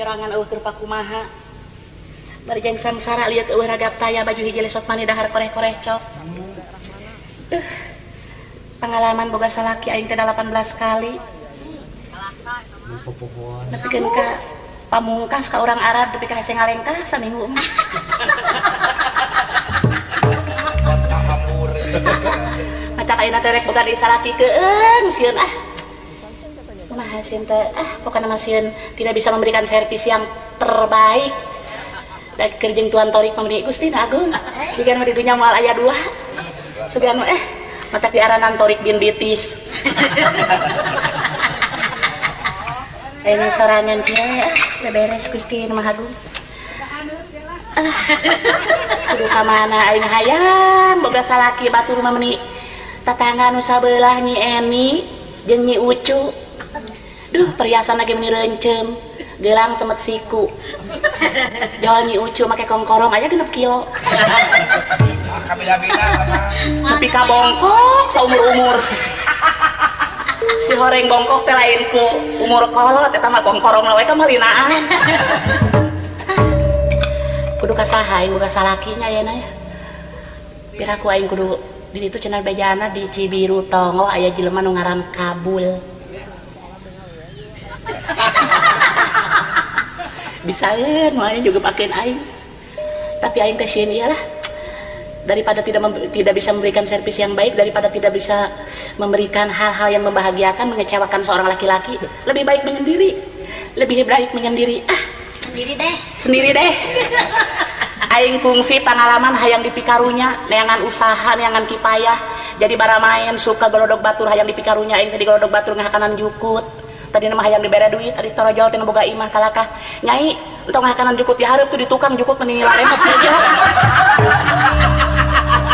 sorangan eueuh keur pakumaha. Bari jeung samsara liat eueuh ragap taya baju hiji lesot mani dahar koreh-koreh cok. Pengalaman boga salaki aing teh 18 kali. Nepikeun ka pamungkas ka urang Arab nepi ka hese ngalengkah saminggu. Macak ayeuna teh rek boga di salaki keung sieun kumaha sieun teh pokona mah sieun tidak bisa memberikan servis yang terbaik. Da keur jeung tuan torik pamri Gusti Agung. Digan mah di dunya moal aya dua. Sugan mah matak diaranan Torik bin Bitis. Ayeuna sorangan kieu beberes Gusti Maha Agung. Kudu ka mana ayeuna hayang boga salaki batur mah meuni tatangga nu sabelah Nyi Eni jeung Nyi Ucu. Duh perhiasan lagi meuni reuncem, gelang semet siku. Jual Nyi Ucu make kongkorong aja 6 kilo. Nepi ka bongkok saumur-umur. Si horeng bongkok teh lain ku umur kolot eta mah kongkorong we ka malinaan. Kudu kasaha aing boga salakinya ayeuna ya. Piraku aing kudu di ditu cenah bejana di Cibiru Tongo aya jelema nu ngaran Kabul. Bisaeun moalnya juga pakeun aing. Tapi aing teh sieun iyalah. Daripada tidak bisa memberikan servis yang baik, daripada tidak bisa memberikan hal-hal yang membahagiakan, mengecewakan seorang laki-laki, lebih baik menyendiri. Lebih baik menyendiri. Sendiri deh. Aing kungsi pengalaman hayang dipikarunya, neangan usaha, neangan kipayah. Jadi bara main suka golodog batur hayang dipikarunya aing teh di golodog batur ngahakanan jukut. Tadi nama hayang dibere duit, tadi torojol tina boga imah kalakah. Nyai, entong ngahakanan jukut di hareup tuh di tukang jukut mending laremot aja.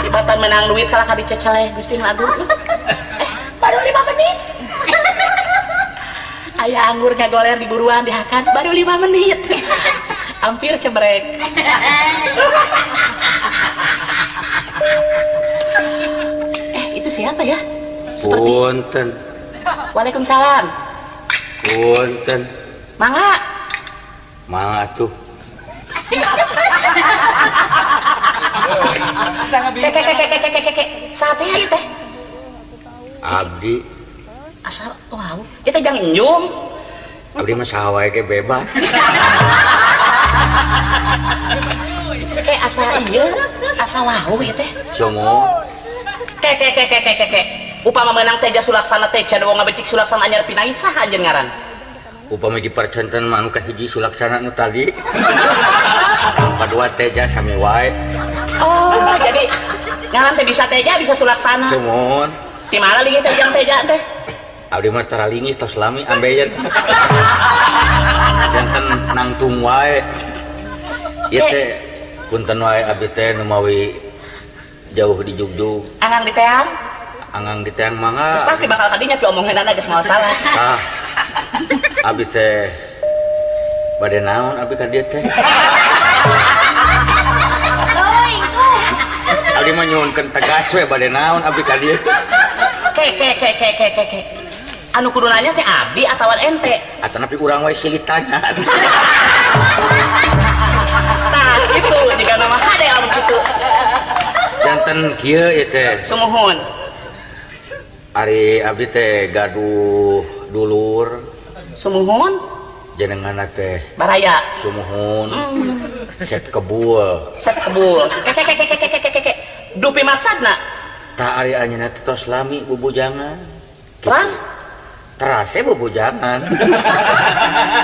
Tibatan menang duit kalakah diceceleh Gusti Nu Agung. Baru 5 menit. Aya anggur ngagoler di buruan dihakan baru 5 menit. Hampir cebrek. Itu siapa ya? Seperti Punten. Waalaikumsalam. Punten. Mangga tuh. Sate ya teh. Abdi. Asal wow, itu jangan nyum. Abdi mah saha ge bebas. Asa ieu, asa wow ieu teh. Songo. Upama menang teh Sulaksana teh can ngabecik Sulaksana anyar pinangis saha anjeun ngaran? Upama dipercanten mah anu kahiji Sulaksana nu tadi. Kadua teja sami wae. Oh, jadi ngaran teh bisa teja bisa Sulaksana. Sumun. Ti mana lingi teh jang teja teh? Abdi mah taralingi tos lami ambeien. Janten nangtung wae. Ieu teh punten wae abdi teh nu mawi jauh di Jugjug. Angang di teang? Angang di teang mangga. Terus pasti bakal kadinya pi omonganna geus moal salah. Abdi teh bade naon abdi ka dieu teh? Abdi mah nyuhunkeun tegas we bade naon abdi ka dieu. Anu kudu nanya teh abdi atawa ente? Atanapi urang wae silih tanya. Tah kitu jika nama hade anu kitu. Janten kieu ieu teh. Sumuhun. Ari abdi teh gaduh dulur. Sumuhun. Jenenganna teh Baraya. sumuhun. Set kebul. Set kebul. Dupi maksudna? Tak ari anjeunna teh tos lami bubujangan. Teras? Terase bubujangan.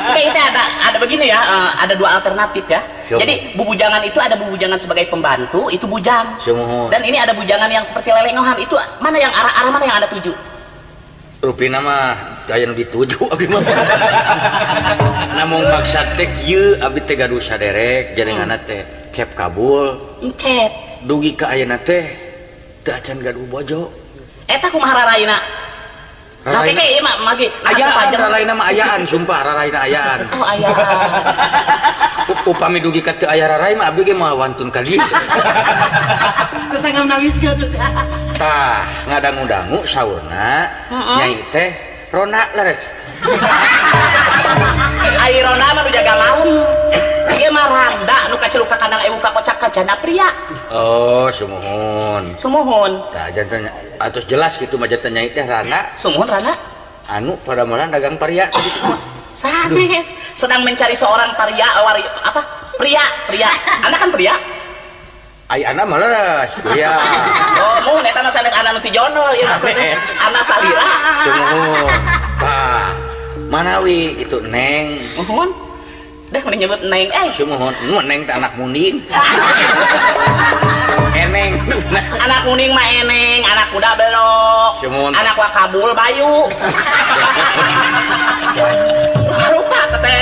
Oke, itu ada begini ya, ada dua alternatif ya. Siapa? Jadi bubujangan itu ada bubujangan sebagai pembantu, itu bujang. Sumuhun. Dan ini ada bujangan yang seperti lelengohan, itu mana yang arah mana yang Anda tuju? Rupina mah aya nu dituju abdi mah. Namun maksud teh kieu abdi teh gaduh saderek jenenganna teh cep kabul. Cep. Dugi ka ayeuna teh teu acan gaduh bojo. Eta kumaha raraina? Nah, keke ieu mah magi ayaan raraina mah ayaan, sumpah raraina ayaan. Oh, ayaan. Upami dugi ka teu aya rarai mah abdi ge mah wantun ka dieu. Terus ngam nawis gitu. Tah, ngadangu-dangu saurna nyai teh Rona leres. airona mah nu jaga malam. Ieu mah randa nu kaceluka kandang ewu ka kocak kacana pria. Oh sumuhun Sumuhun. tah jantan atus jelas gitu mah jantan nyai teh rana Sumuhun randa. anu pada malam dagang paria tadi mah Sanes sedang mencari seorang pria pria. Anda kan pria? ai ana maleres ya Oh, mun eta mah sanes ana nu ti jono ieu maksudna. Ana salira. sumuhun tah manawi gitu neng Muhun. Dah mending nyebut neng sumuhun neng teh anak munding eneng anak kuning mah eneng, anak kuda belok, Sumuhun. anak wakabul bayu. Rupa teteh.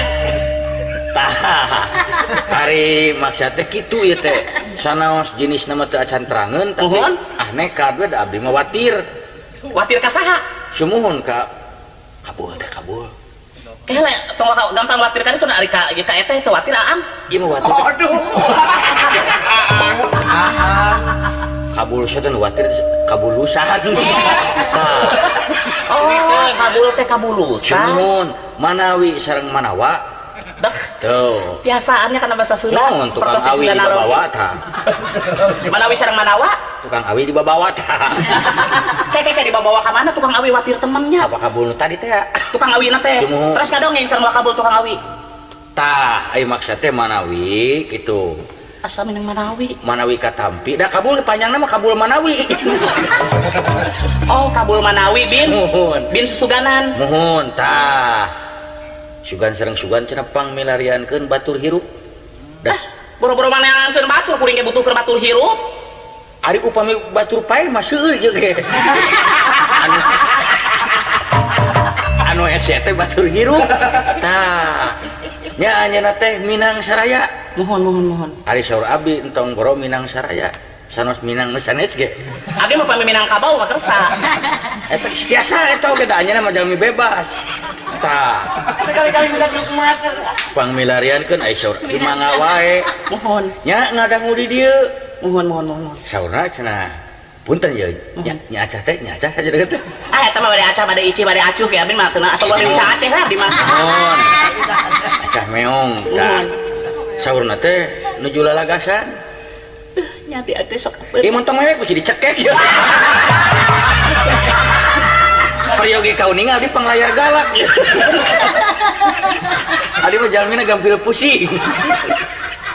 tah hari maksudnya gitu ya teh sanaos jenis nama teu acan terangeun tapi Muhun. nekat we da abdi mah watir Watir ka saha? sumuhun ka kabul teh kabul Le, tong gampang watir kan itu na ari ka eta itu watir aam. ieu mah watir Aduh. kabul setan watir kabulusan tah Oh, kabul teh kabulusan. sumuhun manawi sareng manawa Dah, tuh biasaannya karena bahasa Sunda. naon tukang awi dibabawa tah Manawi sareng manawa. tukang awi dibabawa tah Kayak dibawa ka mana tukang awi watir temennya. apa kabul nu tadi teh ya Tukang awi na teh. Sumuhun. Terus kadongeng sareng wakabul tukang awi. tah ai maksudnya manawi gitu Asa minang manawi. manawi katampi dah kabul panjang nama kabul manawi Oh, kabul manawi bin. muhun Bin susuganan. muhun tah sugan sareng sugan cenah pangmilariankeun batur hirup dah Boro-boro maneankeun batur kuring ge butuh keur batur hirup. ari upami batur pae mah seueur jeung ge anu ese teh batur hirup tah nya anjeunna teh Minang Saraya Mohon. ari saur abdi entong boro Minang Saraya sanos Minang nu sanes ge Abdi mah pamiminang kabau mah kersa. eta tiasa eta oge da anjeunna mah jalmi bebas tah Sekali-kali minta dulu emas. pangmilariankeun ai saur abdi mangga wae Mohon. nya ngadangu di dieu Mohon. saurna cenah punten ya nya acah teh nya acah saja deukeut teh Ah, eta mah bade acah bade ici bade acuh ge abdi mah teu asal bade ucah aceh lah abdi mah. mohon acah meong tah saurna teh nuju lalagasan Nyati atuh sok. ieu montong mewek mesti dicekek ya Pariogi kauning abdi panglayar galak ya abdi mah jalmina gampil pusing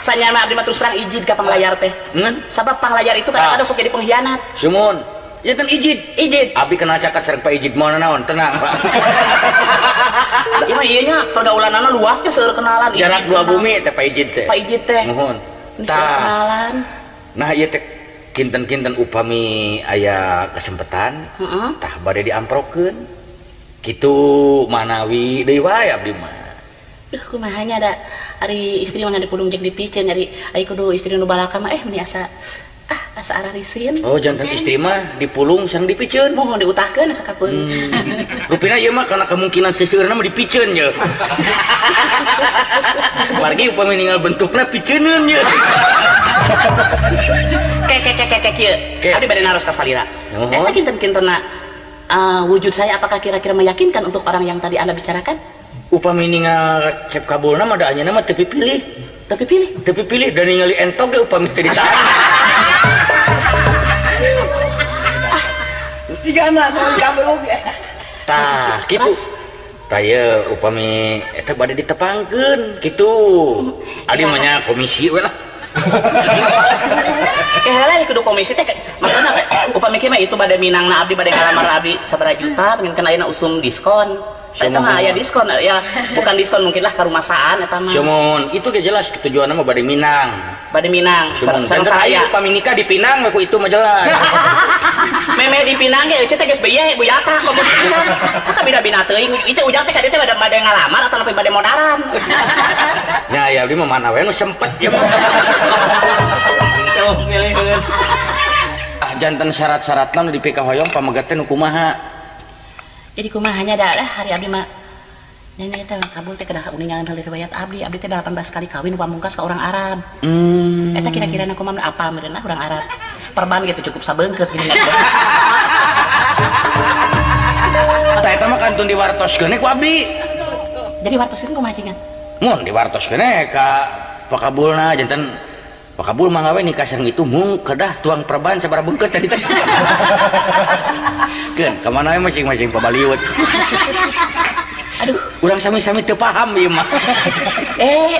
Sanyana abdi mah terus terang ijid ka panglayar teh. ngan Sabab panglayar itu kadang-kadang sok jadi pengkhianat. sumun ya kan ijid abdi kenal cakat sareng Pak Ijid moal naon tenang Pak Ieu mah ieu nya pergaulanana luas ge seueur kenalan. jarak dua bumi teh Pak Ijid teh Pak Ijid teh. mohon Seueur tah kenalan. nah ieu teh kinten-kinten upami aya kesempatan Heeh. tah bade diamprokeun kitu manawi deui wae abdi mah Duh, kumahanya ada hari istri mah dipulung jeung dipiceun nyari ai kudu istri nu balaka mah meni asa asa ararisin. oh jantan istri mah dipulung sang dipiceun Mohon diutahkeun asa kapeung. rupina ieu mah kana kemungkinan siseureurna mah dipiceun ye margi upami ninggal bentukna piceuneun ye Kek kieu. Abdi bade naros ka salira. Mohon. Eta kinten-kintena wujud saya apakah kira-kira meyakinkan untuk orang yang tadi Anda bicarakan? upami ninggal cep kabulna mah da anjeunna mah teu pipilih Tapi pilih. dan ningali entok ge upami teu ditahan Cigana tuh kabruk. tah kitu Mas. tah ieu upami eta bade ditepangkeun kitu abdi mah nya komisi we lah Kehala kudu komisi teh maksudna upami kieu mah itu bade minangna abdi bade ngalamar abdi sabaraha juta pengen kana ayeuna usum diskon. Eta mah aya diskon ya, bukan diskon mungkin lah karumasaan eta mah. Sumun, itu ge jelas tujuanna mah bade Minang. Bade Minang, Sumun, sareng saya saya. upami nikah di Pinang aku itu mah jelas. Meme di Pinang ge euceut teh geus beye buyaka komo di Pinang. Ka bida-bina teuing itu ujang teh ka dieu teh bade ngalamar atau nepi bade modaran. Nya ya abdi mah mana we nu sempet ya. Jantan syarat-syaratna nu dipika hoyong pamegat teh nu kumaha? Jadi kumahanya dah hari abdi mah nenek teh kabul teh kedah uningan heula riwayat abdi teh 18 kali kawin pamungkas ka orang Arab. Eta kira-kira na kumaha apal meureun orang Arab. Perban gitu cukup sabeungkeut gini. Tah eta mah kantun diwartoskeun ku abdi. Jadi wartoskeun kumaha jingan? mun diwartos kene ka pakabulna jantan pakabul manggawe nikah sareng itu mung kedah tuang perban sabaraha beungkeut tadi teh keun kamana we masing-masing pabaliut Aduh, urang sami-sami teu paham ieu mah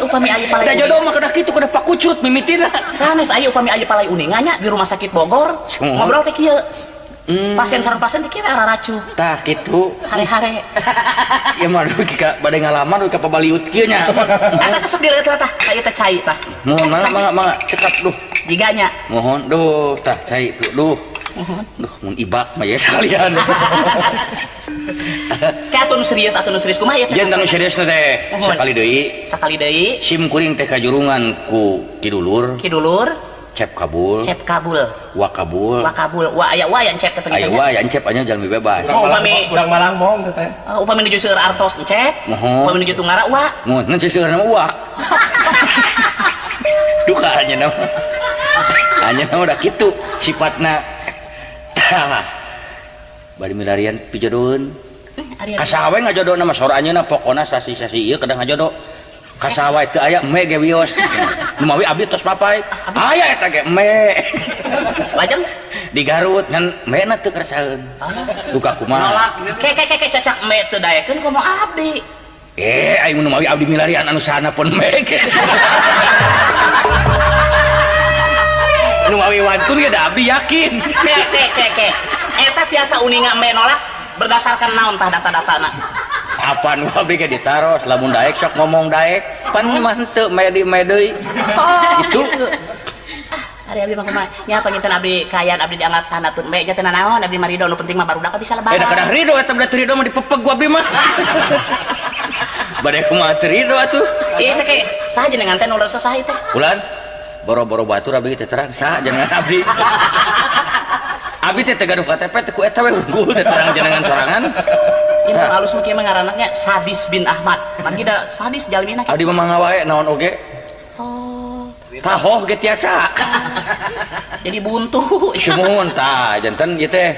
upami aya palai da jodoh mah kedah kitu kedah pakucut mimitina sanes aya upami aya palai uninganya di rumah sakit Bogor ngobrol teh kieu pasien sareng pasien teh kieu raracu tah kitu hare-hare ieu mah ka bade ngalaman ka pabaliut kieu nya eta kesek dileut tah aya teh cai tah mohon mangga cekat duh jiganya mohon duh tah cai tuh duh mun ibak mah ya sekalian kayak atuh nu serius kumaha ya teh jantan nu serius teh sakali deui sim kuring teh kajurungan ku kidulur cep kabul wakabul wa aya wa yang cep teh aya wa yang cep anya jalmi bebas upami urang malangmong teh upami nuju seueur artos cep upami nuju tunggara wa mun nu seueur nama wa duka hanya nama udah kitu sifatna tah bari milarian pijodoheun kasawe ngajodoh nama sora anjeunna pokona sasi-sasi ieu kadang ngajodoh kasawe teu aya eme ge wios nu mawi abdi tos papai aya eta ge eme lajeng di Garut ngan emena teu karasaeun duka kumaha ke cacak eme teu daekeun kumaha abdi aing nu mawi abdi milarian anu sana pun eme ge nu mawi wantun ge da abdi yakin ke eta tiasa uninga eme nolak berdasarkan naon tah data-datana apaan wabi ke ditaros lamun daek sok ngomong daek pan manteu medi itu hari abdi mah kumaha nya panginten abdi kayan abdi dianggap sanatun bae nya teu naon abdi mah ridho nu penting mah barudak bisa lebaran kadang ridho eta bade ridho mah dipepeg ku abdi mah bade kumaha teu ridho atuh ieu teh ke saha jenengan teh nu rasa saha teh ulan boro-boro batur abdi teh terang saha jenengan abdi abdi teh gaduh KTP teh ku eta we unggul teh terang jenengan sorangan ini halus mah kieu mah ngaranna Sadis bin Ahmad manggi da sadis jalmina abdi mah mangga wae naon oge tahoh ge tiasa jadi buntu sumuhun tah janten ieu teh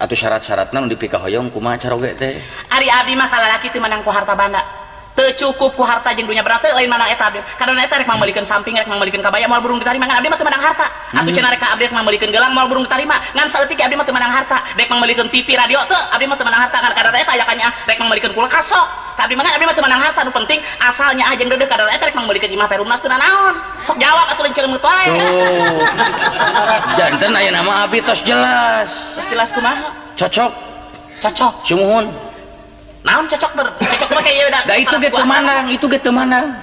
atuh syarat-syaratna nu dipika hoyong kumaha cara oge teh ari abdi mah kalalaki teu menang ku harta banda teu cukup ku harta jeung dunya berarti lain mana eta abdi kadang eta rek manggulikeun samping rek manggulikeun kabaya moal burung ditarima ngan abdi mah teu menang harta atuh cenah rek abdi rek manggulikeun gelang moal burung ditarima ngan saeutik abdi mah teu menang harta rek manggulikeun TV radio teu abdi mah teu menang harta ngan kadang eta aya kanya rek manggulikeun kulkas sok abdi mah abdi mah teu menang harta nu penting asalnya aja jeung deudeuh kadang eta rek manggulikeun imah perumnas teu naon sok jawab atuh leun ceuleumeut wae janten aya nama abdi tos jelas kumaha cocok sumuhun naon cocok mah kayak udah da itu ge teu manang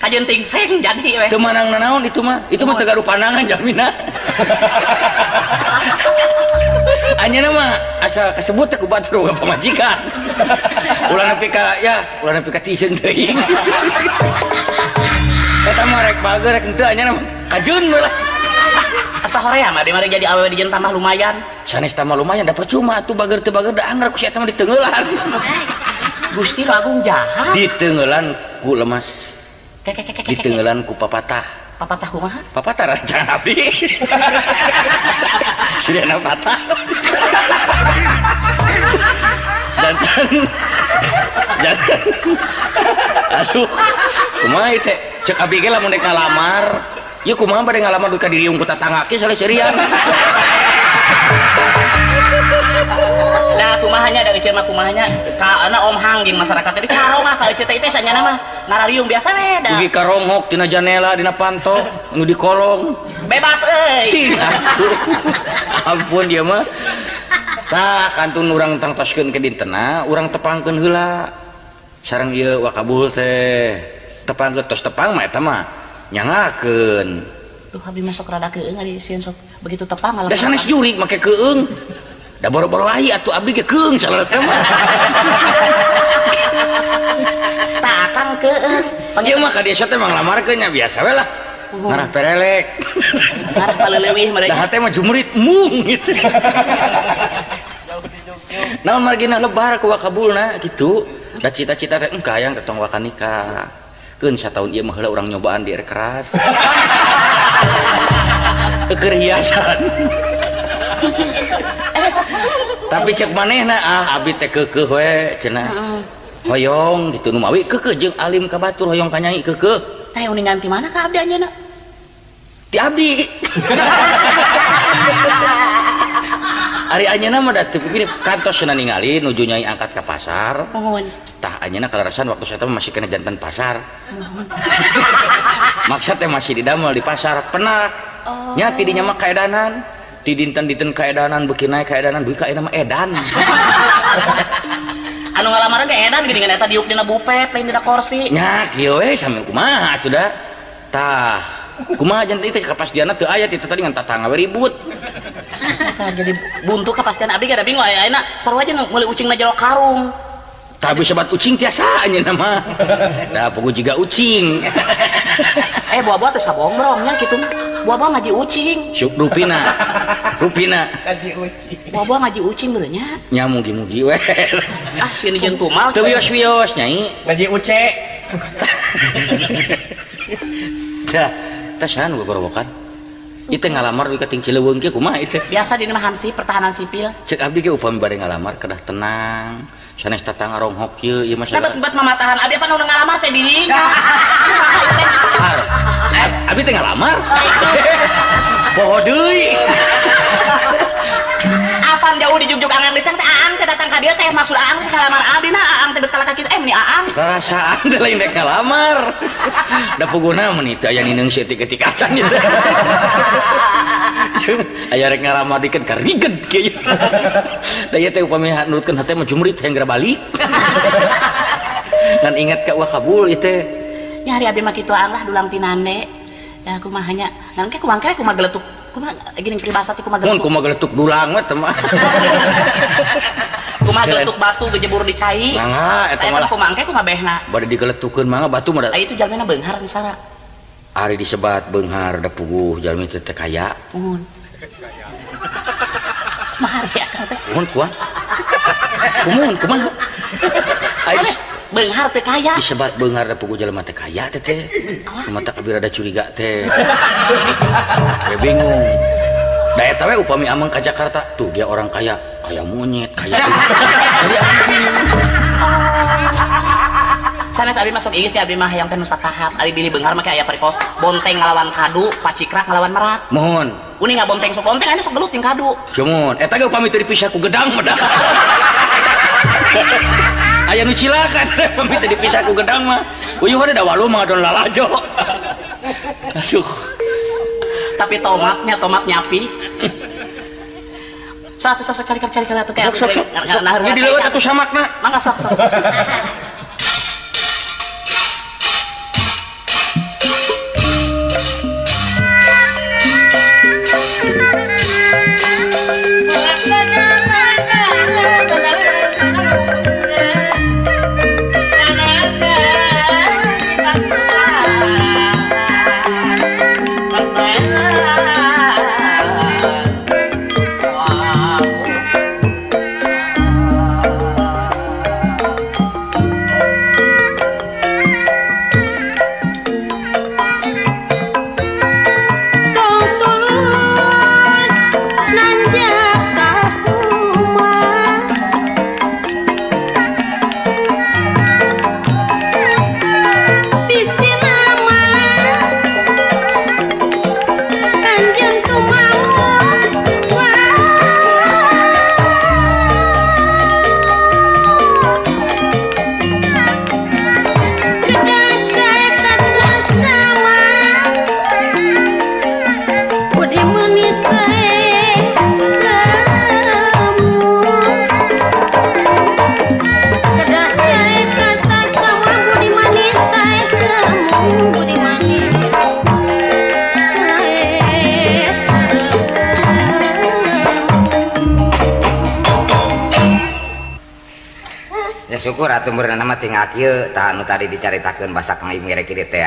kajeun tingseng jadi we teu manang naon itu mah teu gaduh pandangan jamina anjeunna mah asa kasebut teh ku batur pamajikan ulah nepi ka tieun teuing eta mah rek bager rek henteu anjeunna mah kajeun we lah asa horea mah di mari jadi awewe di jeung tambah lumayan sanes tambah lumayan da percuma atuh bager teu bager da anggar ku sia teh mah diteungeulan Gusti Agung jahat diteungeulan ku lemas diteungeulan ku papatah kumaha papatah rancang abdi sidana patah jantan aduh kumaha teh cek abdi ge lamun dek ngalamar ieu kumaha bade ngalamar duka diri unggul tatangga ke sale-serian nah kumahanya da euceun mah kumahanya ka Om Hang jeung masyarakat teh carongah ka euceun teh sanyana mah narariung biasa we da dugi karonghok dina janela dina panto nu di kolong bebas euy ampun dia mah tah kantun urang tangtoskeun ke dintenna urang tepangkeun heula sareng ieu wakabul teh tepangkeun tos tepang mah eta mah nyangakeun duh abdi mah sok rada keung ari sieun sok begitu tepang da sanes jurig make keung da boro-boro wahi atuh abdi ge keung salah teh mah tah akang keung ieu mah ka desa teh mah nglamarkeun nya biasa we lah ngarah perelek ngarah paleleuwih mereka da teh mah jumrit mung gitu naon margina lebar ku wakabulna gitu da cita-cita teh engka hayang ketong waka nikah keun sataun ieu mah heula urang nyobaan di keras keur hiasan tapi cek manehna abdi teh keukeuh we cenah hoyong gitu nu mawi keukeuh jeung alim ka batur hoyong ka nyai keukeuh. Nah uningan ti mana ka abdi anjeunna? Ti abdi. Ari anjeunna mah da teu gini kantosna ningali nuju nyai angkat ka pasar. Nuhun. Tah anjeunna kalarasan waktu saya masih kena jantan pasar. Maksud teh masih didamel di pasar penak. Nya ti dinya mah kaedanan. Ti dinten-dinten kaedanan beuki naik kaedanan beuki ka mah edan. Anu ngalamaran ge edan geuningan eta diuk dina bupet lain dina kursi. Nya kieu we sami kumaha atuh da. Tah kumaha jantan teh kapastianna teu aya ti tadi ngan tatangga we ribut. Jadi buntu kepastian abdi kada bingung ayeuna sarua aja meuli ucingna jero karung. Tah bisa bat ucing tiasa anjeunna mah. Da pugu jiga ucing. Buah-buah teh sabong bromnya kitu mah. Buah-buah ngaji ucing. Syuk rupina. Ngaji ucing. Buah-buah ngaji ucing beurnya. Nya mugi-mugi we. Sieun jeung tumal. Teu wios-wios nyai. Ngaji uce. Dah, tasan gogorowokan. Itu ngalamar di kating Cileweung kieu kumaha itu? Biasa di mah Hansip pertahanan sipil. Cek abdi ge upami bade ngalamar kedah tenang. Sanes tatang ronghok kieu ieu mah Dapat buat mamatahan abdi apa nu ngalamar teh di. Abdi teh ngalamar. Poho deui. Apaan jauh di jugjug angan ditang teh aang teh datang ka dieu teh maksud aang teh ngalamar abdi na aang teh betala ka kitu meni aang. Rasaan teh lain dek ngalamar. Da puguna meuni teh aya nineung setik-etik acan ieu teh. Aya rek ngalamar dikeun ka riged kieu. Da ieu teh upami nurutkeun hate mah jumrit hengra balik. Ngan ingat ka ulah kabul ieu teh. Nya hari abdi mah kitu aang lah dulang tinande. Ya kumaha nya. Ngan ke kumaha geletuk. Kumaha geuning peribahasa teh kumaha Mun geletuk. kumaha geletuk dulang mah teh mah. Kumaha geletuk batu gejebur di cai. Mangga eta mah kumaha ke kumaha behna. bade digeletukeun mangga batu mah. Itu jalmina beunghar sara. Ari disebat beunghar da puguh jalmi teh kaya. Muhun. Mahar ya kan teh. Muhun kuat. Kumaha? Sanes beunghar teh kaya. Disebat beunghar da puguh jalma teh kaya teh teh. Mata kabir ada curiga teh. We bingung. Da eta we upami amang ka Jakarta, tuh dia orang kaya, kaya monyet, kaya ini. Jadi amang bingung. Sanes abdi masuk iis teh abdi mah hayang teh nu satahap. Ari bilih beunghar mah aya perikos bonteng ngalawan kadu, pacikrak ngalawan merak. Mohon. Uni ngabonteng sok bonteng ane sok gelut ting kadu. Cumun, eta ge upami teu dipisah ku gedang mah da. Aya nu cilaka teh upami teu dipisah ku gedang mah. Uyuh ada da walu mah adon lalajo. Aduh. Tapi tomat nyapi. Satu sok cari atuh kayak Sok. Jadi dilewat atuh samakna. Mangga sok. Syukur atuh meureunna mah tinggal kieu tah anu tadi dicaritakeun basa Kang Ibing rek kieu teh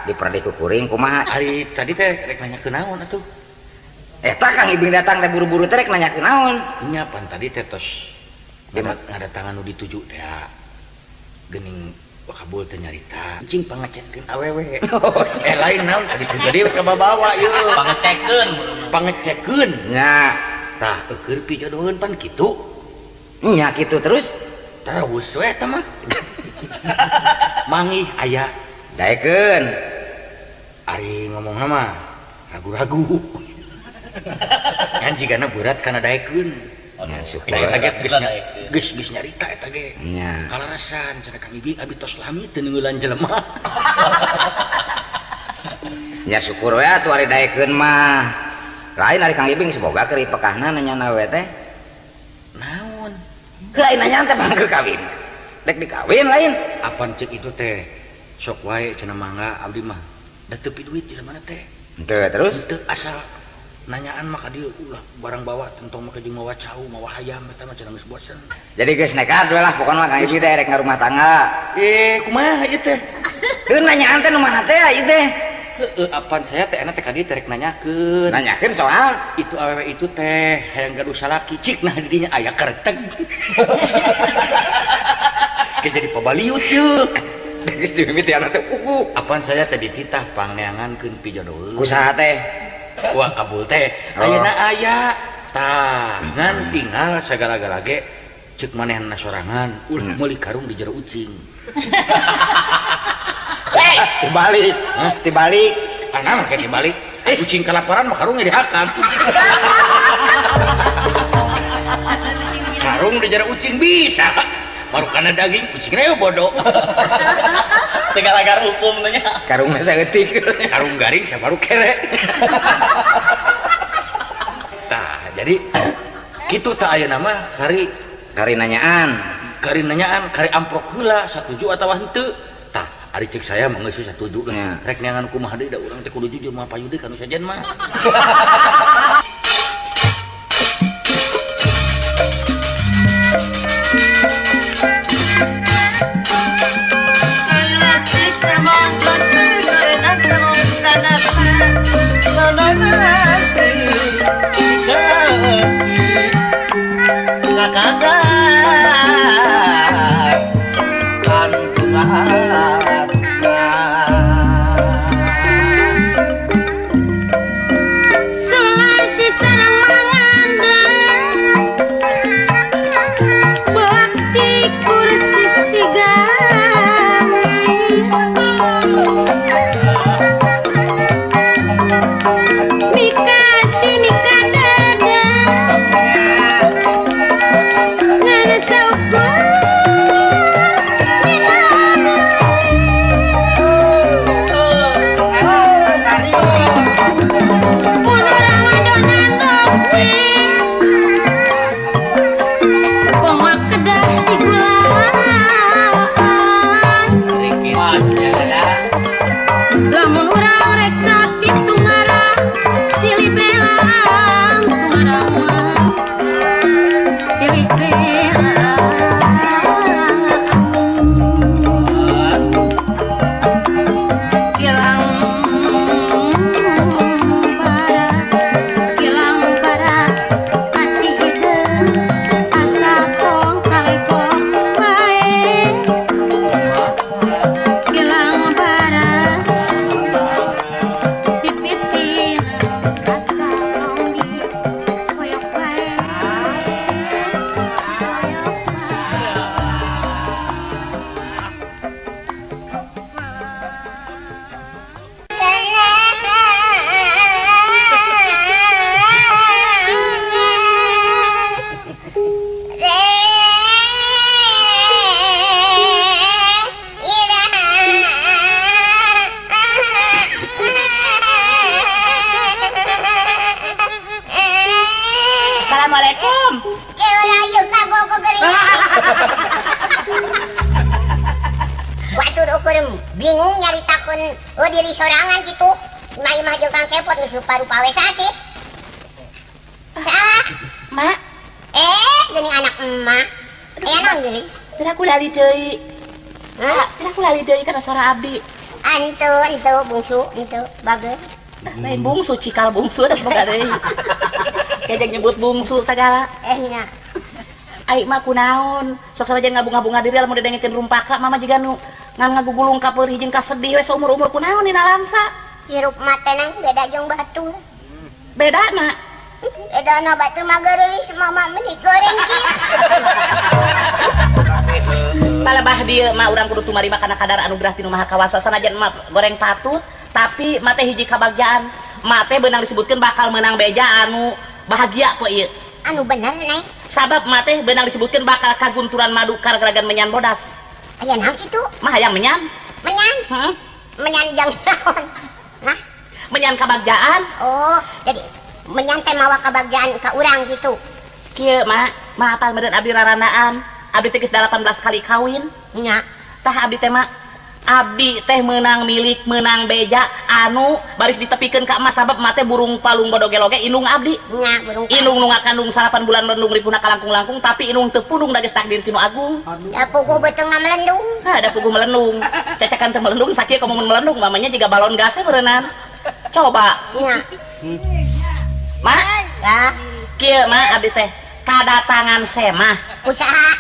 diperdi ku kuring kumaha Ari tadi teh rek nanyakeun naon atuh? Eta Kang Ibing datang teh buru-buru teh rek nanyakeun naon? Nya pan tadi teh tos ngadatangan nu dituju teh geuning wakabul teh nyarita. Cing pangecekkeun awewe. Lain naon tadi teh jadi ka babawa ieu. Pangecekkeun. Nya Tah keur pijodoheun pan kitu. nya kitu terus terus we eta mah. Mangi aya daekeun ari ngomong mah ragu-ragu. Ngan jigana berat kana daekeun. nya syukur Geus nyarita eta ge. nya Kalarasan cenah Kang Ibing abi tos lami teu neungeulan jelema. nya syukur we atuh ari daekeun mah lain ari Kang Ibing semoga keur pekahna nanyana we teh Naon? lain nanya teh bangker kawin dek dikawin lain Apan cek itu teh sok wae cenah mangga abdi mah da teu pi duit jelema teh. henteu terus Teu asal nanyaan maka dia ulah barang bawa tentang maka jeung mawa cau mawa hayam eta mah cenah geus bosen. jadi geus nekat we lah pokona Kang Ibing teh rek ngarumah tangga Kumaha ieu teh? teu nanyaan teh nu mana teh ieu teh Apan saya teh enak teh ka dieu rek nanyakeun. nanyakeun soal Itu awewe itu teh hayang gaduh salaki cik nah di dinya aya kereteg. Kayak jadi pabaliut yeuh. geus dimimiti anak teh pugu Apan saya teh dititah pangneangankeun pijodoh. kusaha teh Wah kabul teh ayeuna aya tah ngan tinggal sagala-gala ge ceuk manehna sorangan ulah meuli karung di jero ucing. tibalik tibalik Ana mah kayak dibalik ucing kelaparan mah karungnya dihakan. Karung di jero ucing bisa baru kana daging ucingna bodoh. Tegalagar hukum tanya. karungna saeutik Karung garing sabaru kere. Tah jadi kitu tah ayeuna mah kari nanyaan nanyaan kari amprok heula satuju atawa henteu. Tah ari cek saya mah geus satuju Ya. rek neangan kumaha deui da urang teh kudu jujur mah payudeuk kanu sajen mah. Sulasi sareng mangandang bawa cikur sisigan mikasi mikadada ngana saukur lamun urang rek sakit tungarang silih belang tungarang mah silih belang kilang para aci hideung asa kong kalekong wae kilang para dipitin asa kong di koyok wae Assalamualaikum. Waktu ukur bingung nyaritakeun diri sorangan gitu. Imah-imah jeung Kang Kepot geus rupa-rupa we sasih. Salah. Mak, Geuning anak emak. Aya naon geuning? teu aku lali deui. Teu aku lali deui kana sora abdi. Ente bungsu, ente bageus. Lain bungsu cikal bungsu da boga deui. Kejek nyebut bungsu sagala. Nya. Aik mah kunaon? Sok saja ngabung-ngabunga diri lamun didengekeun rumpaka mama jiga nu ngan ngagugulung ka peulih jeung ka sedih we saumur-umur kunaon dina langsa. Hirup mata nang beda jeung batur. Bedana. Edana batur mah geureus mama meuni goreng kieu. palebah dia mah urang kudu tumarima kana kadar anugerah ti Nu Maha Kawasa sanajan mah goreng patut tapi mate hiji kabagjaan mate beunang disebutkeun bakal menang beja anu bahagia poe ieu anu bener neng sabab mate beunang disebutkeun bakal kagunturan madu kargaragan menyan bodas aya naon kitu mah hayang menyan menyan heeh menyan jang naon nah menyan kabagjaan oh jadi menyan teh mawa kabagjaan ka urang gitu kieu mah apal meureun abdi rarandaan abdi teh geus 18 kali kawin nya tah abdi teh mah abdi teh menang milik menang beja anu baris ditepikeun ka emas sabab mate burung palung bodoge-loge indung abdi nya burung indung nu ngakandung 8 bulan melendung ripuna kalangkung-langkung tapi indung teu pundung da geus takdir ti Nu Agung da puguh beuteung na melendung ada puguh melendung cecekan teu melendung sakieu komo mun melendung mamanya jiga balon gas beureunan coba nya mah ya kieu mah abdi teh kadatangan semah usaha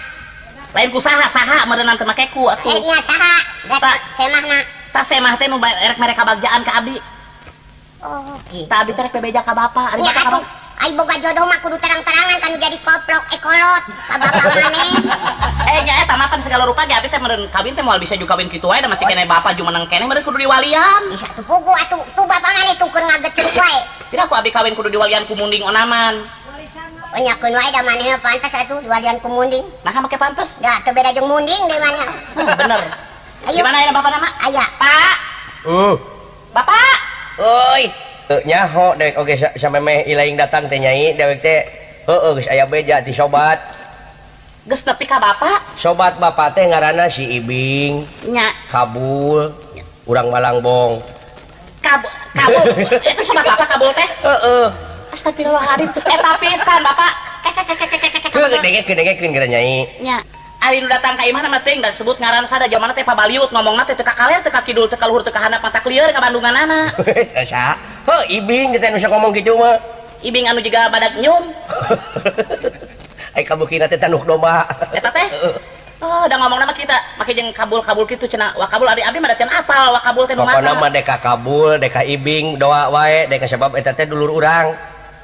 lain kusaha saha meureunan teu make ku atuh nya saha Tak. semahna tah semah teh nu erek mere kabagjaan ka abdi oh gitu tah abdi teh rek bebeja ka bapa ari nya bapa ka atuh ai boga jodoh mah kudu terang-terangan kan jadi koplok ekolot ka bapa maneh nya eta mah pan segala rupa ge abdi teh meureun kawin teh moal bisa ju kawin kitu wae da masih keneh bapa jumeneng keneh meureun kudu diwalian bisa tuh puguh atuh tuh bapa maneh tuh keur ngagecuk wae tidak ku abdi kawin kudu diwalian ku munding onaman nyakeun wae da maneh pantes atuh diwalian ku munding nah make pantes da teu beda jeung munding di mana bener di mana ya bapak nama aya pak bapak Oi nyaho dewek oge samemeh ilaing datang teh nyai dewek teh heueuh geus aya beja ti sobat geus nepi ka bapak sobat bapak teh ngaranna si Ibing nya Kabul urang Malangbong kabul itu sobat bapak kabul teh heeh astagfirullahaladzim eta pisan bapak kedengekeun gara nyai nya ari nu datang ka imah mah teh da sebut ngaran sada jamanna teh pabaliut ngomongna teh teu ka kaler teu ka kidul teu ka luhur teu ka handap mata klieur ka Bandunganana sa Ibing teh nu ngomong kitu mah Ibing anu jiga badak nyum ai kabukina teh tanuk domba eta teh oh da ngomongna mah kita make jeung kabul kitu cenah wa kabul abdi mah da can apal wa kabul teh nu pokona mah mah deka Kabul deka Ibing doa wae deka sebab eta teh dulur urang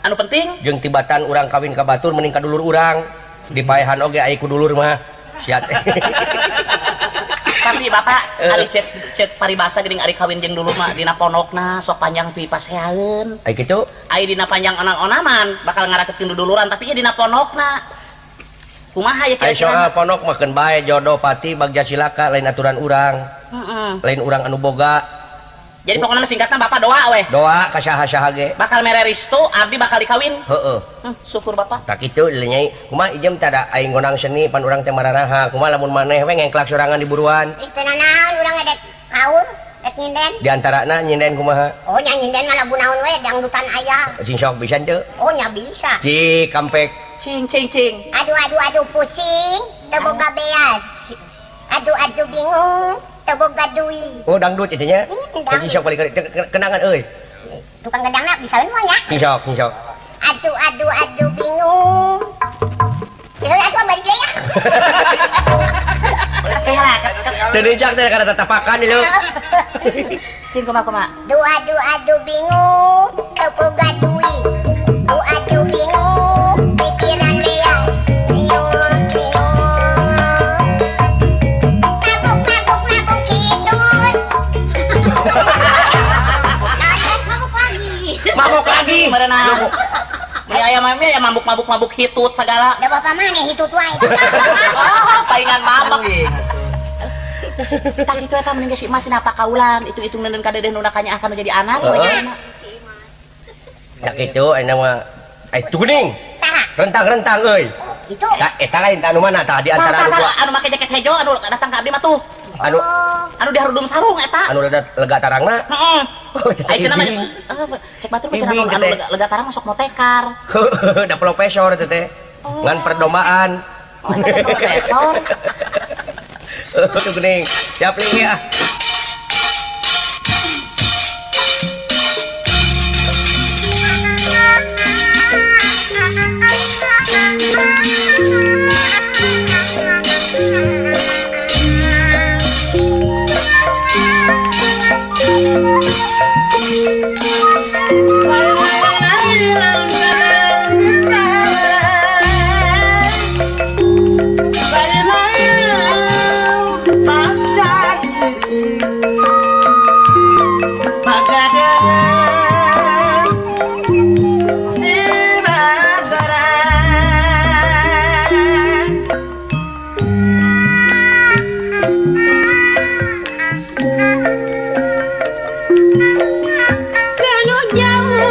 anu penting jeung tibatan urang kawin ka batur mending ka dulur urang dipaehan oge ai ku dulur mah sia teh tapi bapak ari cek paribasa geuning ari kawin jeung dulur mah dina pondokna sok panjang pi pasehaeun ai kitu ai dina panjang onang-onaman bakal ngarakeun duduluran tapi ieu dina pondokna kumaha ya ai kira-kira soal pondok mah keun bae jodoh pati bagja silaka lain aturan urang lain urang anu boga jadi pokoknya singkatnya bapak doa weh doa ka saha-saha ge bakal mere restu abdi bakal dikawin heueuh syukur bapak tak kitu nyai kumaha ijem teh da aing ngonang seni pan urang teh maranaha kumaha lamun maneh we ngengklak sorangan di buruan itu naon urang edek kaul dek nyinden di antarana nyinden kumaha oh nya nyinden mah lagu naon we dangdutan aya sing sok pisan teu oh nya bisa ci kampek cing aduh pusing teu boga beas aduh bingung teu boga duit oh dangdut itu nya sing sok balik kenangan euy tukang gedangna bisa mah nya sing sok aduh bingung ya aku balik deui ya teu dincak teh kana tatapakan ieu cing kumaha aduh bingung teu boga duit aduh bingung pikiran dia mabuk hidung mabok lagi merenang ya mabuk hitut segala da bapak maneh hitut wae palingan mabuk tak itu apa meninggal si emas apa kaulan itu neundeun ka dedeh nu nakanya akan jadi anak tak kitu aya mah ai tuning rentang euy itu tak eta lain anu mana tah di antara anu make jaket hejo anu datang ka abdi mah tuh anu diharudum sarung eta anu lega tarangna heeh ai cenah mah cek batur mah cenah anu lega tarang masuk motekar da profesor teh teh ngan perdomaan eta profesor tuh geuning siap ling ya Kanu jauh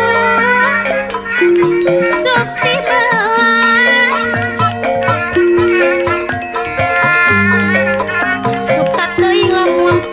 sepi banget suka teuing lamun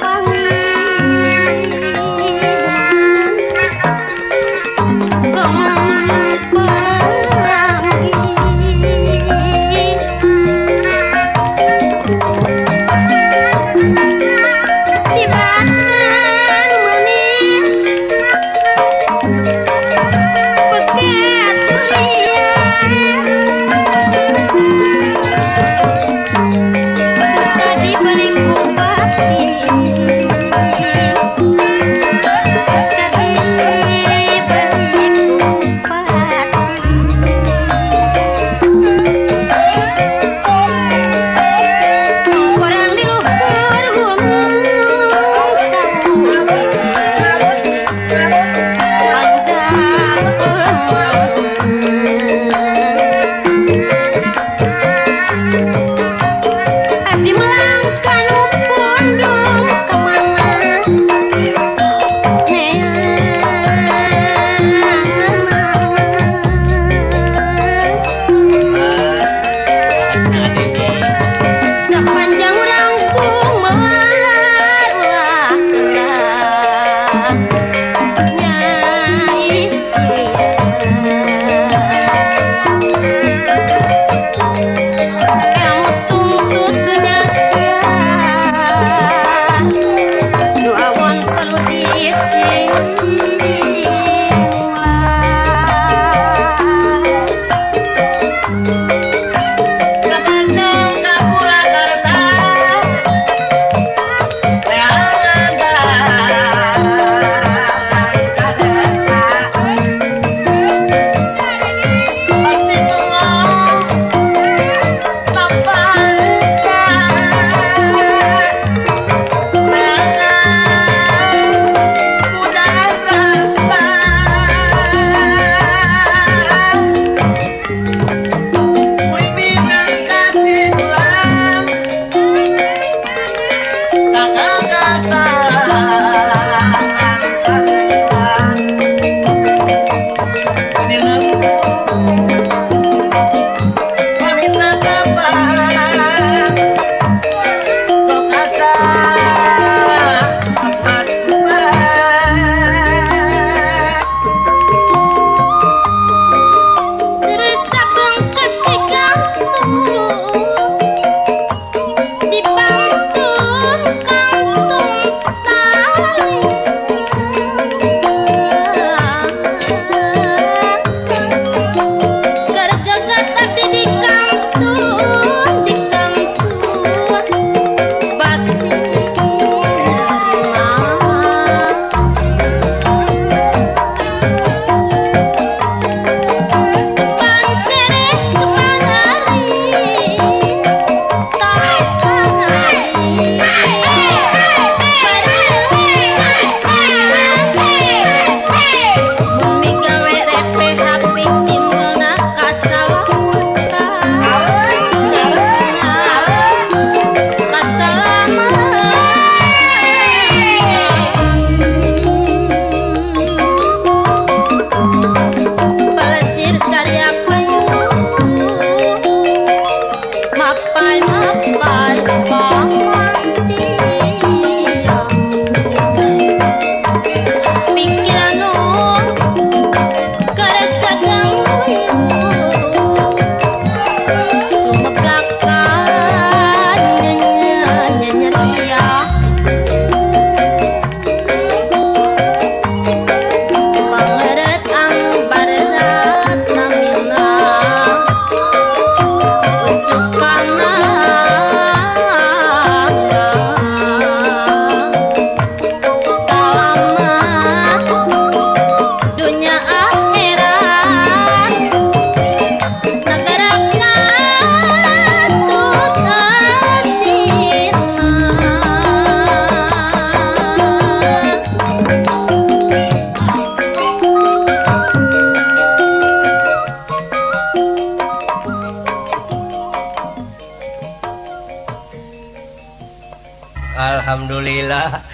Alhamdulillah.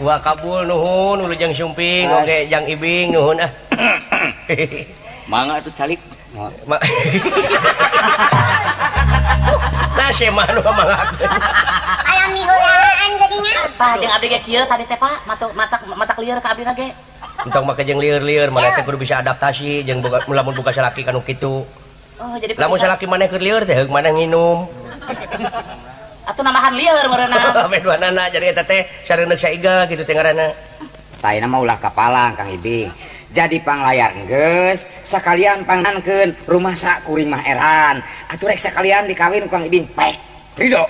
Wa kabul nuhun ulujang sumping oge jang ibing nuhun ah. Mangga atuh calik. Nah si mah nu mangakeun. Alami heulaan geuningan. Tah jeung abdi ge kieu tadi teh Pak, matak lieur ka abdi ge. Entong make jeung lieur-lieur mana teh kudu bisa adaptasi jeung boga lamun boga salaki kanu kitu. Oh, jadi Lamun salaki maneh keur lieur teh heug maneh nginum. Atuh nambahan lieur meureunna. Beduanana jadi eta teh sareuneuh saiga kitu teh ngaranna. Taina mah ulah kapalang Kang Ibing. Jadi panglayar geus sakalian pangankeun rumah sak kuring mah eran. Atuh rek sakalian dikawin ku Kang Ibing. Baik. Ridho.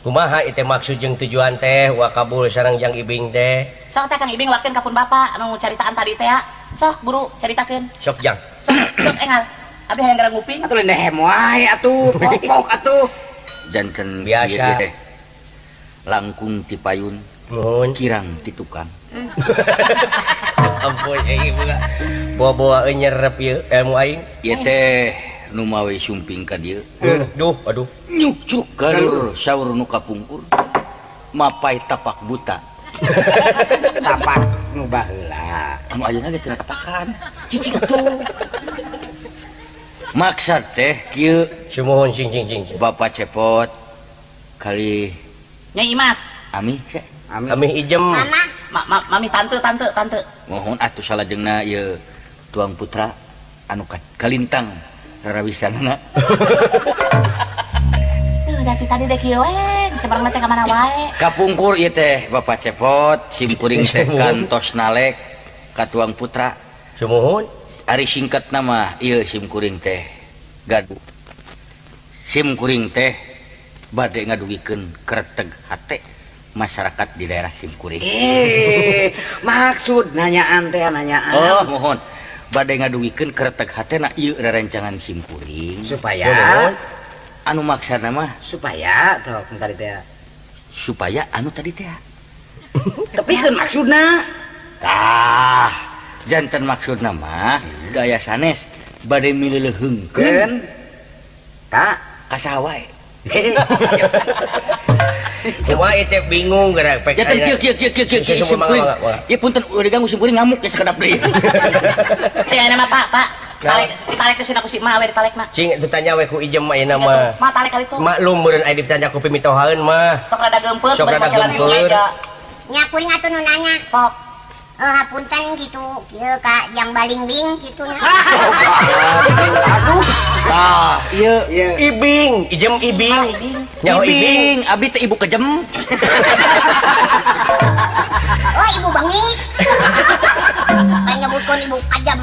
Kumaha ieu teh maksud jeung tujuan teh wa kabul sareng jang ibing teh? Sok teh Kang Ibing wakeun ka pun Bapak anu caritaan tadi teh ya. Sok buru caritakeun. Sok jang. Sok engal. Abdi hayang gara nguping. Atuh lendehem wae atuh, pok-pok atuh. Janten Biasa. ieu teh langkung ti payun, Nuhun. kirang ti tukang. Ampun ieu boga. Bawa-bawa nyerep ieu ilmu aing. Ieu teh nu mawe sumping ka dieu. Duh, aduh. Nyucuk galur saur nu kapungkur. Mapai tapak buta. Tapak nu baheula. Anu ayeuna ge teu tapakan. Cicing atuh. Maksud teh kieu Sumuhun cing. Bapak Cepot kali Nyai Imas. Ami Amin. Kami ijem. Mama, Mami tante. mohon atuh salajengna ieu tuang putra anu kalintang rarawisanana. Tuh dari tadi deh kieu we, cemerang teh ka mana wae. Kapungkur ieu teh Bapak Cepot simkuring teh kantos nalek ka tuang putra. Sumuhun. Ari singkat nama ieu simkuring teh gaduh. Simkuring teh bade ngadugikeun kereteg hate masyarakat di daerah simkuring. Maksud nanyaan teh nanyaan. Oh, mohon. Bade ngadugikeun kereteg hatena ieu rerencangan simkuring. Supaya Anu maksana mah supaya tok tadi teh. supaya anu tadi teh. Tepikeun maksudna. Tah, janten maksudna mah gaya sanes bade mileuleungkeun Keun ka ka sawae. Kumaha ieu teh bingung geura pek. Janten kieu simkuring. Ieu punten udah diganggu simkuring ngamuk ya sekedap deui. Saya nama Pak. Tarik ke sini aku si Ma we ditalekna. Cing ditanya we ku ijem ayeuna mah. Ma tarik kali itu. Maklum meureun aya ditanya ku pimitohaeun mah. Sok rada geumpeur, Sok rada geumpeur. nya kuring atuh nu nanya. Sok. Hapunten gitu, kieu ka jang baling-bing kitu nya. aduh. Tah, ieu Ibing, ijem ibing. Nyaho ibing. ibing, abi teh ibu kejem. Oh, ibu bangis. Kayak nyebutkeun ibu kajam.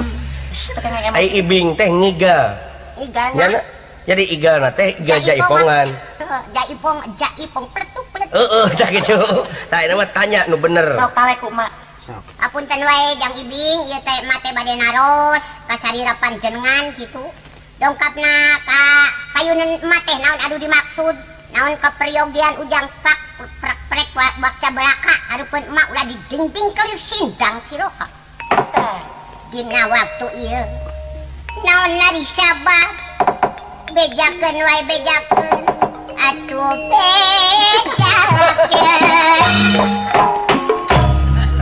Ai ibing teh ngiga. Igana. Nyana jadi igalna teh iga jaipongan. Jaipong pletuk-pletuk. Tah kitu. Tah eta mah tanya nu bener. Sok talek ku Ma. Apunten wae jang ibing ieu teh mate bade naros ka sarirapan jenengan kitu. Dongkapna ka payunan mate naon adu dimaksud. Naon keperyogian ujang pak prek baca belaka hareupeun emak ulah didingding kelir sindang siroha. Dina waktu ieu naon nari sabar bejakeun wae bejakeun atuh bejakeun.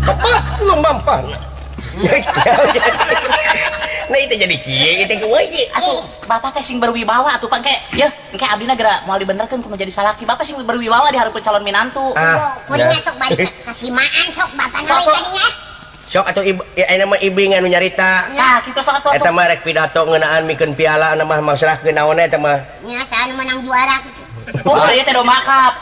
Tepat lu mampang. Nah itu jadi kieu itu kumaha ieu. Atuh, Bapak teh sing berwibawa atuh pangke. Yeuh, engke abdina geura moal dibenerkeun kudu jadi salaki. Bapak sing berwibawa di hareupeun calon minantu. Kuringnya sok balik kasimaan sok bapak nawe kadinya. Sok atuh ayeuna mah ibing anu nyarita. Nah, kitu sok atuh. Eta mah rek pidato ngeunaan mikeun piala anu mah mangsarahkeun naon eta mah. Nya sanu menang juara gitu. Oh, ieu teh do makap.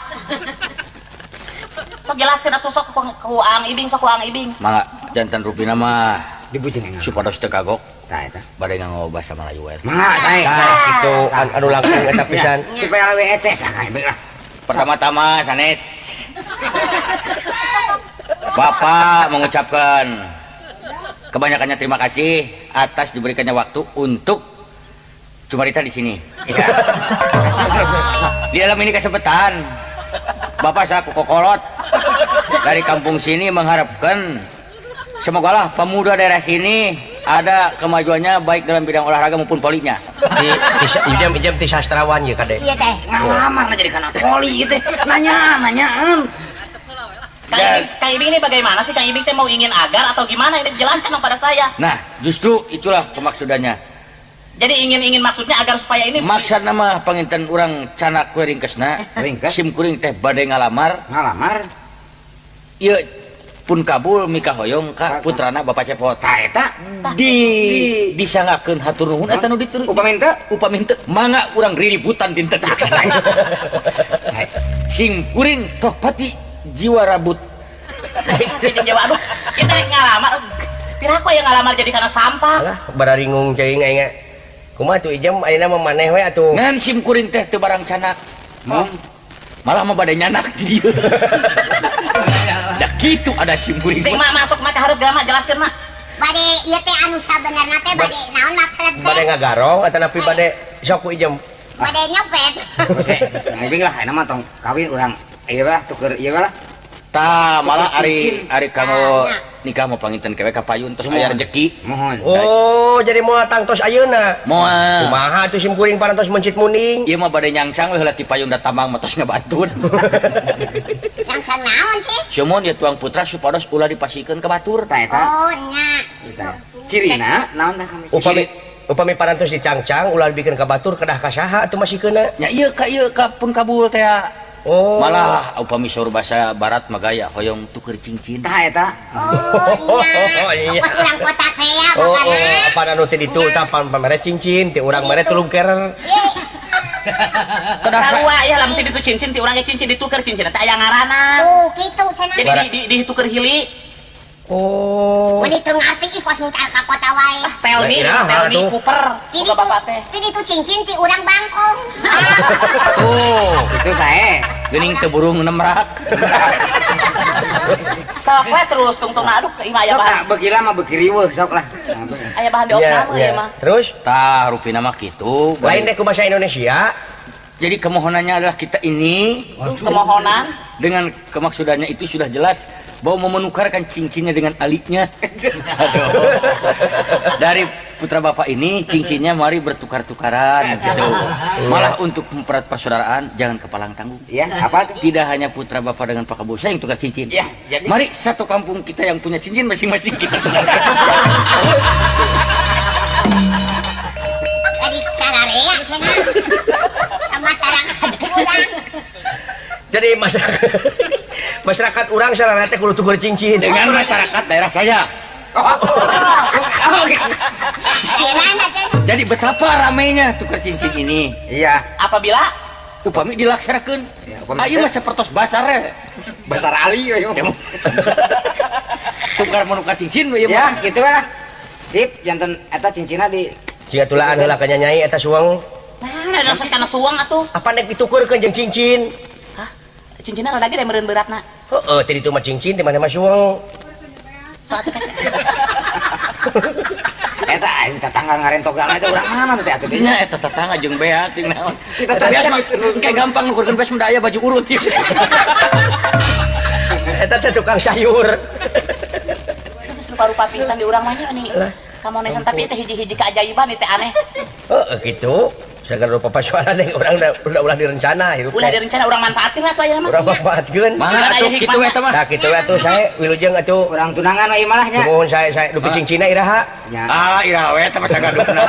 Sok jelaskeun atuh sok ku Ang Ibing, sok ku Ang Ibing. Mangga janten rupina mah Dibujeng enggak? supados teu kagok Tah eta. bade nganggo basa Melayu we. Mangga sae. Tah kitu anu langsung eta pisan. Supaya lewe eces lah kae lah. Pertama-tama sanes Bapak mengucapkan kebanyakannya terima kasih atas diberikannya waktu untuk Cumarita di sini. Ya. Di dalam ini kesempatan Bapak saku kokolot dari kampung sini mengharapkan semogalah pemuda daerah sini ada kemajuannya baik dalam bidang olahraga maupun polinya. Ijam ti sastrawan ya kade. Iya teh. Ngalamar na jadi kana poli gitu. Nanyaan. Kang Ibing ini bagaimana sih? Kang Ibing teh mau ingin agar atau gimana? Ini jelaskan dong pada saya. Nah, justru itulah kemaksudannya. Jadi ingin maksudnya agar supaya ini Maksud nama panginten urang canak kue ringkesna. Ringkes? Sim kuring teh bade ngalamar. Ieu pun kabul mika hoyong ka putrana Bapak Cepot. Tah eta disangakeun hatur nuhun eta nu ditur. upami Upaminte mangga urang riributan dinten ka saya. Sim kuring toh pati jiwa rabut. Jawa aduh, kita ngalamar. Piraha yang ngalamar jadi karena sampah. Alah bararingung ceuing aing. Kumaha tuh Ijam ayeuna mah maneh we atuh. Ngan sim kuring teh teu barang canak. Malah mah bade nyanak di dieu. Da kitu ada sim kuring. Sing mah masuk mah hareup gama jelaskeun mah. Bade ieu teh anu sabenerna teh bade naon maksud teh? Bade ngagarong atau napi bade sok ku Ijam. Bade nyopet. Ose, ngibing lah enak mah tong kawin urang ieu lah tuker ieu lah. Tah malah Cincin. ari kanggo nikah mau panginten kewe ka payun terus aya rezeki. Mohon. Oh, jadi moal tangtos ayeuna. Moal. Kumaha tuh sim kuring parantos mencit muning. Ieu mah bade nyangcang heula ti payun da tambang mah tos ngabatun. Yang naon sih? Sumon ieu tuang putra supados ulah dipasikeun ka batur. Tah eta. Oh nya. Eta. Cirina naon tah kami? Upami parantos dicangcang ulah bikin ka batur kedah ka saha atuh masih keuna. Nya ieu ka pun kabul teh. Oh. Malah upami saur bahasa barat mah gaya hoyong tuker cincin. Tah eta. Oh nya. Iya. Ongkos urang kota teh ya Oh, pokona. apa anu teh ditu tah pamere cincin ti urang mere tulung kerer. Sarua ya lamun ditu cincin ti urang ge cincin dituker cincin teh aya ngaranna. Tuh kitu cenah. Jadi dituker hili. Oh. Mun itu ngarti ikos mutar ka kota wae. Pelni Cooper. Jadi Boga bapak teh. Jadi itu cincin ti urang bangkong. Tuh, Itu sae. geuning teu burung nemrak. Sok we terus tungtungna aduh ieu mah aya Sok bahan. lah beukila mah beuki riweuh sok lah. Nah, bener. Aya bahan diopna mah ieu mah. Terus Tah rupina mah kitu. lain deh ku bahasa Indonesia. Jadi kemohonannya adalah kita ini Kemohonan dengan kemaksudannya itu sudah jelas bahwa mau menukarkan cincinnya dengan aliknya. Aduh. Dari putra bapak ini cincinnya mari bertukar-tukaran gitu. Malah untuk mempererat persaudaraan jangan kepalang tanggung. Iya, apa tuh? Tidak hanya putra bapak dengan Pak Kabusa yang tukar cincin. Iya, jadi Mari satu kampung kita yang punya cincin masing-masing kita tukar. Jadi sararea cenah. Sama masyarakat urang. Jadi masyarakat orang sarana teh kudu tuker cincin Dengan masyarakat daerah saya. Daerahna cenah. Jadi betapa ramainya tukar cincin ini. iya. apabila Upami dilaksanakan. Ya, upami Ayo teh. mah sapertos basar ya. Besar Ali we. Tukar menukar cincin we Ya, mah. gitu lah. Sip, janten eta cincina di jika tulaan heula ka nyanyai eta suang nah dasar kana suang atuh. apa nek ditukerkeun jeung cincin. Hah? Cincinna rada ge da meureun beratna. Heeh, teh ditu mah cincin teh mana mah suang. Saat teh. eta aing tetangga ngarentogana itu urang mana teh atuh Nya eta tetangga jeung bea cing naon. Kita Eta tanya biasa mah gitu. kayak gampang nukurkeun beas mendaya baju urut ieu. Eta teh tukang sayur. Terus rupa-rupa pisan di urang mah nya nih. Kamonesan tapi teh hiji-hiji keajaiban teh aneh. Heeh, kitu. Sagar rupa pasuanan yang urang ulah direncana hirup. Ulah direncana urang manfaatin atuh aya mah. urang manfaatkeun. Mah Aya atuh kitu hikmahnya. eta mah. Nah, kitu atuh sae wilujeng atuh. urang tunangan we malah nya. Nuhun saya dupi cincina iraha. Nya. Ah, iraha we eta mah sagadukna.